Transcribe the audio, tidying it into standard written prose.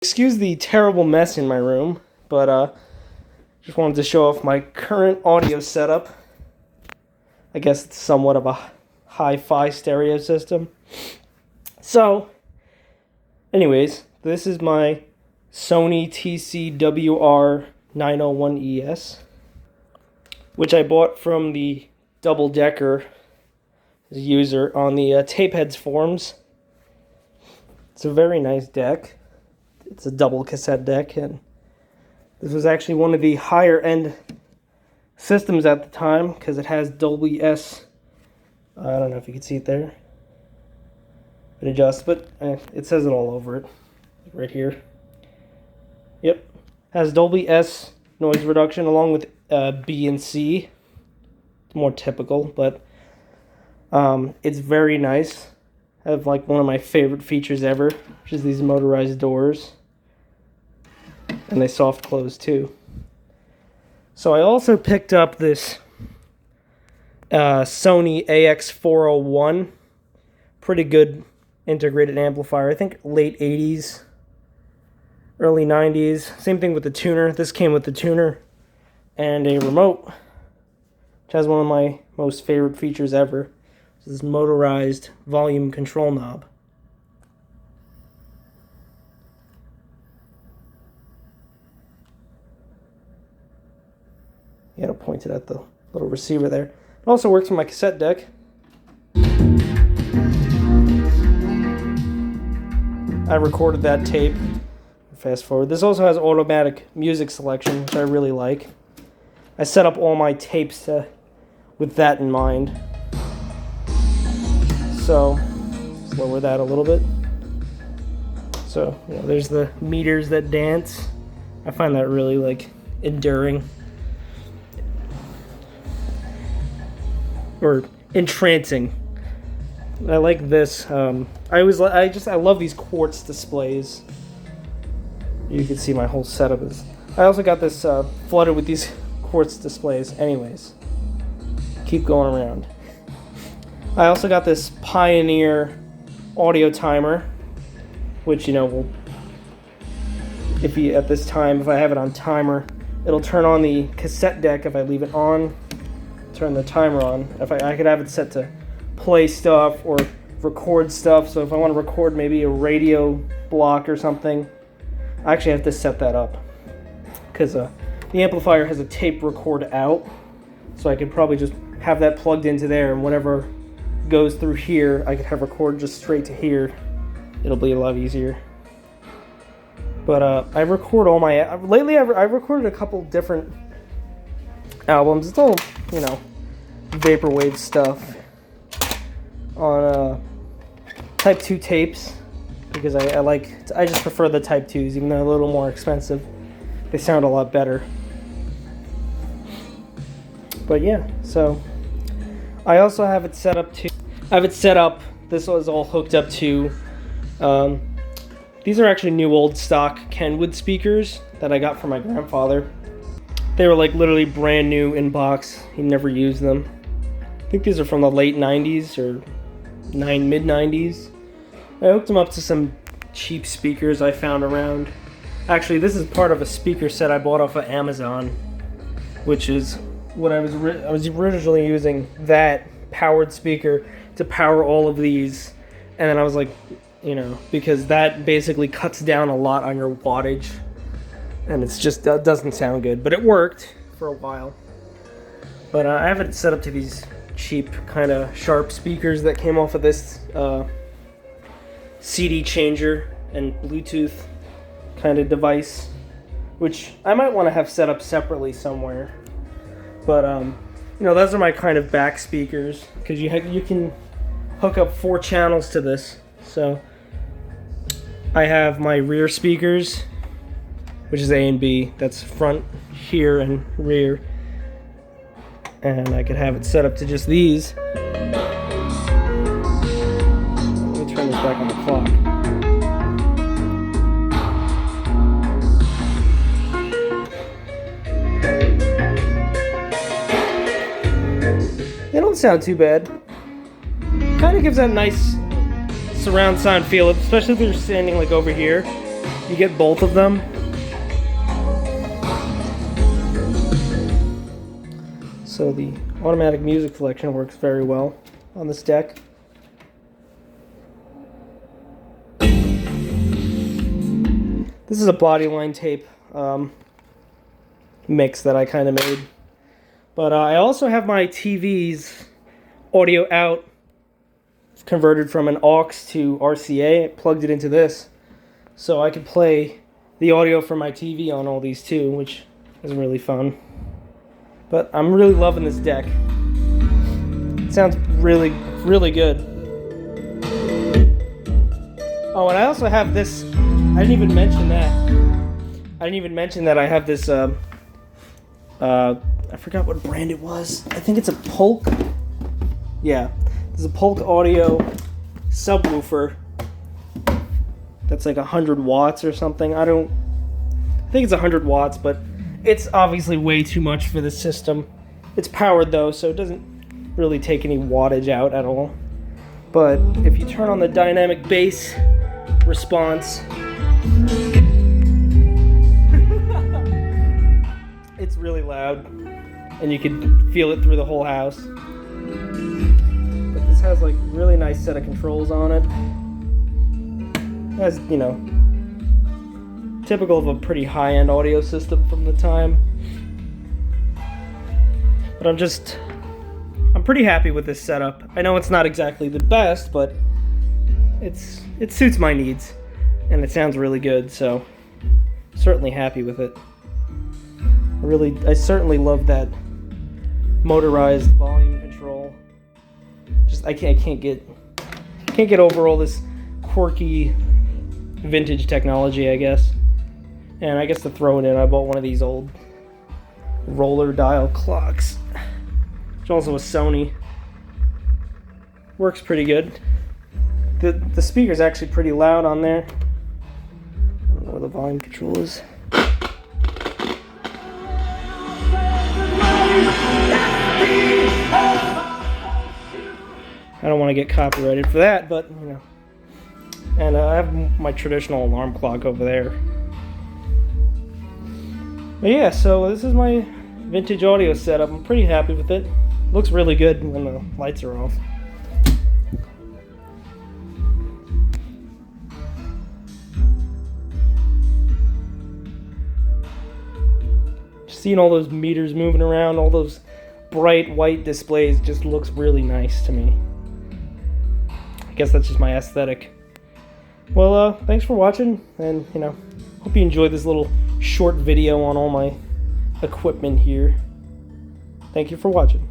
Excuse the terrible mess in my room, but just wanted to show off my current audio setup. I guess it's somewhat of a hi-fi stereo system. So, anyways, this is my Sony TCWR901ES, which I bought from the Double-Decker user on the TAPEHEAD forums. It's a very nice deck. It's a double cassette deck, and this was actually one of the higher end systems at the time because it has Dolby S. I don't know if you can see it there. It adjusts, but it says it all over it, right here. Yep, has Dolby S noise reduction along with B and C. It's more typical, but it's very nice. I have like one of my favorite features ever, which is these motorized doors. And they soft close too. So I also picked up this Sony AX401. Pretty good integrated amplifier. I think late 80s, early 90s. Same thing with the tuner. This came with the tuner and a remote, which has one of my most favorite features ever. This is motorized volume control knob. You gotta point it at the little receiver there. It also works on my cassette deck. I recorded that tape. Fast forward. This also has automatic music selection, which I really like. I set up all my tapes with that in mind. So, let's lower that a little bit. So, there's the meters that dance. I find that really like enduring. Or entrancing. I like this. I love these quartz displays. You can see my whole setup is. I also got this flooded with these quartz displays. Anyways, keep going around. I also got this Pioneer audio timer, which will, if I have it on timer, it'll turn on the cassette deck if I leave it on. Turn the timer on. If I could have it set to play stuff or record stuff. So if I want to record maybe a radio block or something, I actually have to set that up because the amplifier has a tape record out. So I could probably just have that plugged into there, and whatever goes through here, I could have record just straight to here. It'll be a lot easier. But I record all my lately. I've recorded a couple different albums. It's all vaporwave stuff on Type 2 tapes because I just prefer the Type 2s, even though they're a little more expensive. They sound a lot better. But yeah, so I also have it set up to. This was all hooked up to. These are actually new old stock Kenwood speakers that I got from my grandfather. They were like literally brand new in box. He never used them. I think these are from the late 90s or mid 90s. I hooked them up to some cheap speakers I found around. Actually, this is part of a speaker set I bought off of Amazon, which is what I was originally using, that powered speaker to power all of these. And then I was like, because that basically cuts down a lot on your wattage. And it's just doesn't sound good, but it worked for a while. But I have it set up to these cheap kind of sharp speakers that came off of this CD changer and Bluetooth kind of device, which I might want to have set up separately somewhere. But those are my kind of back speakers because you can hook up 4 channels to this. So I have my rear speakers, which is A and B. That's front here and rear. And I could have it set up to just these. Let me turn this back on the clock. They don't sound too bad. Kind of gives that nice surround sound feel, especially if you're standing like over here. You get both of them. So the automatic music selection works very well on this deck. This is a bodyline tape mix that I kind of made. But I also have my TV's audio out converted from an aux to RCA. I plugged it into this so I could play the audio from my TV on all these too, which is really fun. But I'm really loving this deck. It sounds really, really good. Oh, and I also have this. I didn't even mention that I have this. I forgot what brand it was. I think it's a Polk. Yeah, there's a Polk Audio subwoofer that's like 100 watts or something. I think it's 100 watts, but it's obviously way too much for this system. It's powered though, so it doesn't really take any wattage out at all. But if you turn on the dynamic bass response, it's really loud, and you can feel it through the whole house. But this has like really nice set of controls on it. It has, you know, typical of a pretty high-end audio system from the time. But I'm pretty happy with this setup. I know it's not exactly the best, but it suits my needs, and it sounds really good, so certainly happy with it. I certainly love that motorized volume control. Just I can't get over all this quirky vintage technology, I guess. And I guess to throw it in, I bought one of these old roller dial clocks. It's also a Sony. Works pretty good. The speaker's actually pretty loud on there. I don't know where the volume control is. I don't want to get copyrighted for that, but you know. And I have my traditional alarm clock over there. But yeah, so this is my vintage audio setup. I'm pretty happy with it. Looks really good when the lights are off. Seeing all those meters moving around, all those bright white displays just looks really nice to me. I guess that's just my aesthetic. Well, thanks for watching, and you know, hope you enjoyed this little short video on all my equipment here. Thank you for watching.